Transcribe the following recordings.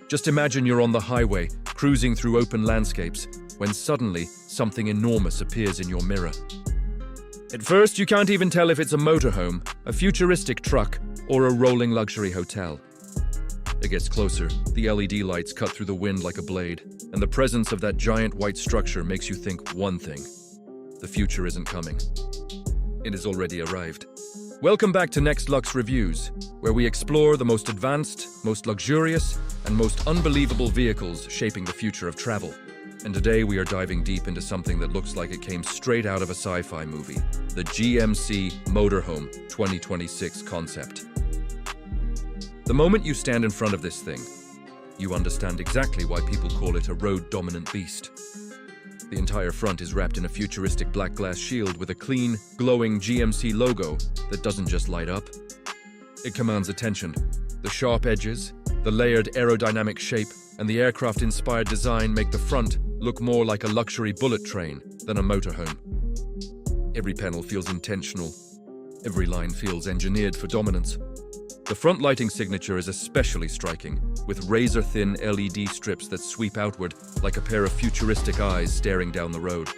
Just imagine you're on the highway, cruising through open landscapes, when suddenly something enormous appears in your mirror. At first, you can't even tell if it's a motorhome, a futuristic truck, or a rolling luxury hotel. It gets closer, the LED lights cut through the wind like a blade, and the presence of that giant white structure makes you think one thing: the future isn't coming. It has already arrived. Welcome back to NextLux Reviews, where we explore the most advanced, most luxurious, and most unbelievable vehicles shaping the future of travel. And today we are diving deep into something that looks like it came straight out of a sci-fi movie, the GMC Motorhome 2026 concept. The moment you stand in front of this thing, you understand exactly why people call it a road-dominant beast. The entire front is wrapped in a futuristic black glass shield with a clean, glowing GMC logo that doesn't just light up. It commands attention. The sharp edges, the layered aerodynamic shape, and the aircraft-inspired design make the front look more like a luxury bullet train than a motorhome. Every panel feels intentional. Every line feels engineered for dominance. The front lighting signature is especially striking, with razor-thin LED strips that sweep outward like a pair of futuristic eyes staring down the road.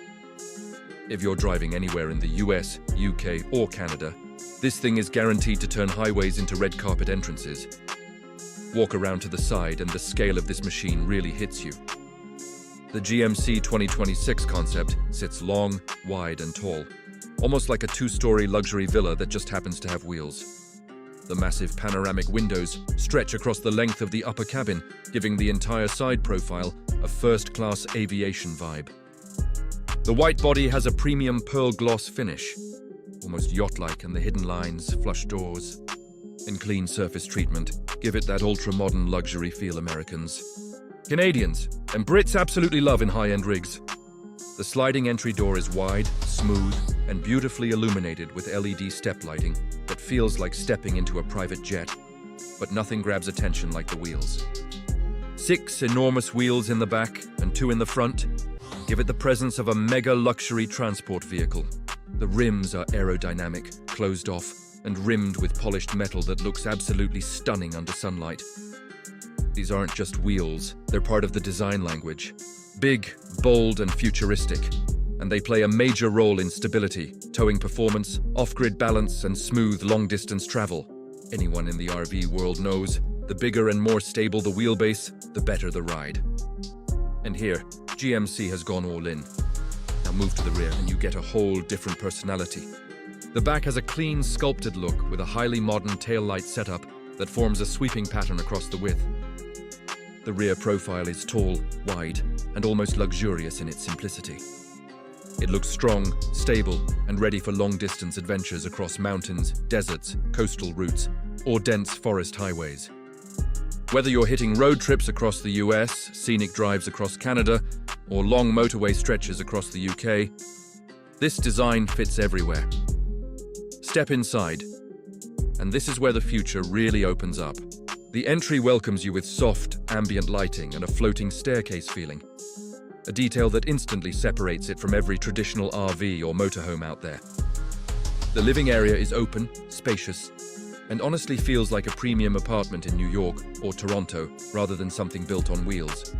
If you're driving anywhere in the US, UK, or Canada, this thing is guaranteed to turn highways into red carpet entrances. Walk around to the side and the scale of this machine really hits you. The GMC 2026 concept sits long, wide, and tall, almost like a two-story luxury villa that just happens to have wheels. The massive panoramic windows stretch across the length of the upper cabin, giving the entire side profile a first-class aviation vibe. The white body has a premium pearl gloss finish, almost yacht-like, and the hidden lines, flush doors, and clean surface treatment give it that ultra-modern luxury feel Americans, Canadians, and Brits absolutely love in high-end rigs. The sliding entry door is wide, smooth, and beautifully illuminated with LED step lighting that feels like stepping into a private jet. But nothing grabs attention like the wheels. 6 enormous wheels in the back and 2 in the front give it the presence of a mega luxury transport vehicle. The rims are aerodynamic, closed off, and rimmed with polished metal that looks absolutely stunning under sunlight. These aren't just wheels, they're part of the design language. Big, bold, and futuristic, and they play a major role in stability, towing performance, off-grid balance, and smooth long-distance travel. Anyone in the RV world knows, the bigger and more stable the wheelbase, the better the ride. And here, GMC has gone all in. Now move to the rear and you get a whole different personality. The back has a clean, sculpted look with a highly modern taillight setup that forms a sweeping pattern across the width. The rear profile is tall, wide, and almost luxurious in its simplicity. It looks strong, stable, and ready for long-distance adventures across mountains, deserts, coastal routes, or dense forest highways. Whether you're hitting road trips across the US, scenic drives across Canada, or long motorway stretches across the UK, this design fits everywhere. Step inside, and this is where the future really opens up. The entry welcomes you with soft, ambient lighting and a floating staircase feeling, a detail that instantly separates it from every traditional RV or motorhome out there. The living area is open, spacious, and honestly feels like a premium apartment in New York or Toronto rather than something built on wheels.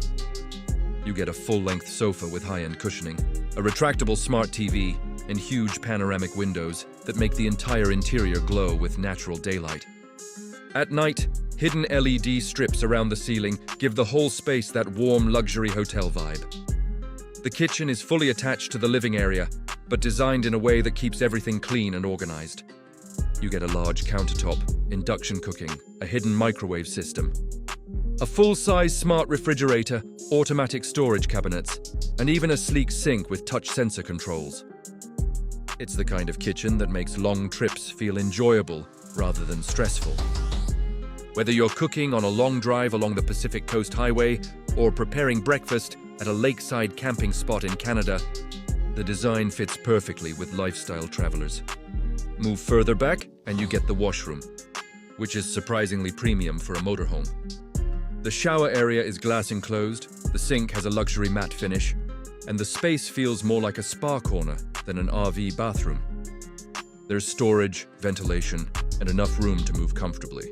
You get a full-length sofa with high-end cushioning, a retractable smart TV, and huge panoramic windows that make the entire interior glow with natural daylight. At night, hidden LED strips around the ceiling give the whole space that warm luxury hotel vibe. The kitchen is fully attached to the living area, but designed in a way that keeps everything clean and organized. You get a large countertop, induction cooking, a hidden microwave system, a full-size smart refrigerator, automatic storage cabinets, and even a sleek sink with touch sensor controls. It's the kind of kitchen that makes long trips feel enjoyable rather than stressful. Whether you're cooking on a long drive along the Pacific Coast Highway or preparing breakfast at a lakeside camping spot in Canada, the design fits perfectly with lifestyle travelers. Move further back and you get the washroom, which is surprisingly premium for a motorhome. The shower area is glass enclosed, the sink has a luxury matte finish, and the space feels more like a spa corner than an RV bathroom. There's storage, ventilation, and enough room to move comfortably.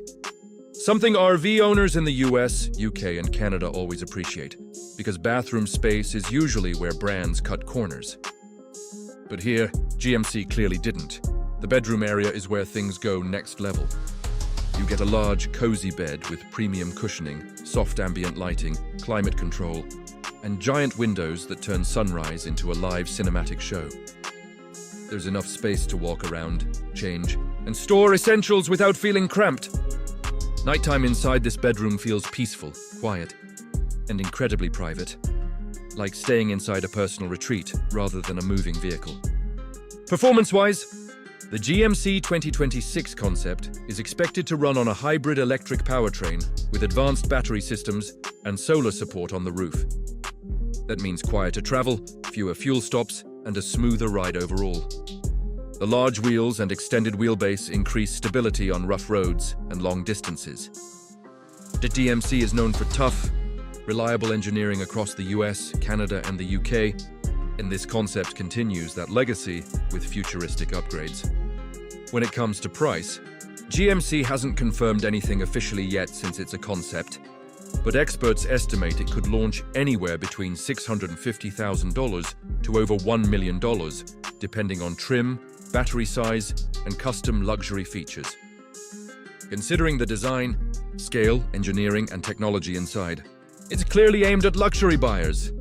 Something RV owners in the US, UK, and Canada always appreciate, because bathroom space is usually where brands cut corners. But here, GMC clearly didn't. The bedroom area is where things go next level. You get a large, cozy bed with premium cushioning, soft ambient lighting, climate control, and giant windows that turn sunrise into a live cinematic show. There's enough space to walk around, change, and store essentials without feeling cramped. Nighttime inside this bedroom feels peaceful, quiet, and incredibly private, like staying inside a personal retreat rather than a moving vehicle. Performance-wise, the GMC 2026 concept is expected to run on a hybrid electric powertrain with advanced battery systems and solar support on the roof. That means quieter travel, fewer fuel stops, and a smoother ride overall. The large wheels and extended wheelbase increase stability on rough roads and long distances. The GMC is known for tough, reliable engineering across the US, Canada, and the UK, and this concept continues that legacy with futuristic upgrades. When it comes to price, GMC hasn't confirmed anything officially yet since it's a concept, but experts estimate it could launch anywhere between $650,000 to over $1 million, depending on trim, battery size, and custom luxury features. Considering the design, scale, engineering, and technology inside, it's clearly aimed at luxury buyers,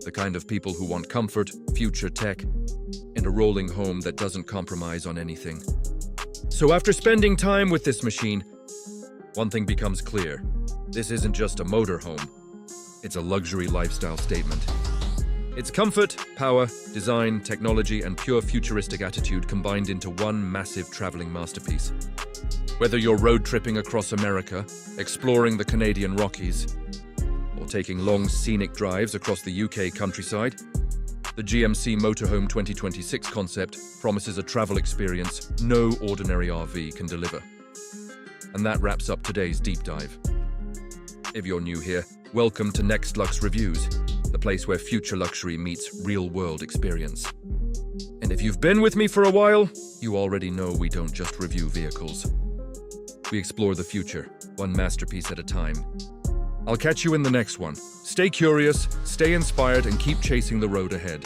the kind of people who want comfort, future tech, and a rolling home that doesn't compromise on anything. So after spending time with this machine, one thing becomes clear. This isn't just a motorhome. It's a luxury lifestyle statement. It's comfort, power, design, technology, and pure futuristic attitude combined into one massive traveling masterpiece. Whether you're road tripping across America, exploring the Canadian Rockies, or taking long scenic drives across the UK countryside, the GMC Motorhome 2026 concept promises a travel experience no ordinary RV can deliver. And that wraps up today's deep dive. If you're new here, welcome to NextLux Reviews, the place where future luxury meets real-world experience. And if you've been with me for a while, you already know we don't just review vehicles. We explore the future, one masterpiece at a time. I'll catch you in the next one. Stay curious, stay inspired, and keep chasing the road ahead.